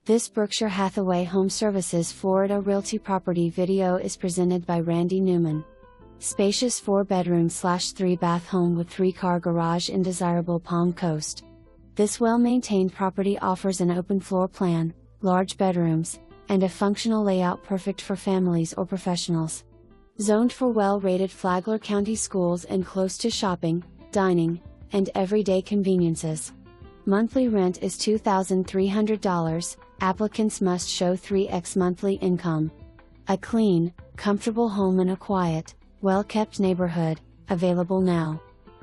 This Berkshire Hathaway HomeServices Florida Realty property video is presented by Randy Neuman. Spacious 4-bedroom/3-bath home with 3-car garage in desirable Palm Coast. This well-maintained property offers an open floor plan, large bedrooms, and a functional layout perfect for families or professionals. Zoned for well-rated Flagler County schools and close to shopping, dining, and everyday conveniences. Monthly rent is $2,300, applicants must show 3x monthly income. A clean, comfortable home in a quiet, well-kept neighborhood, available now.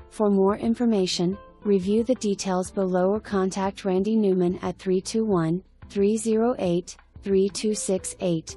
For more information, review the details below or contact Randy Neuman at 321-308-3268.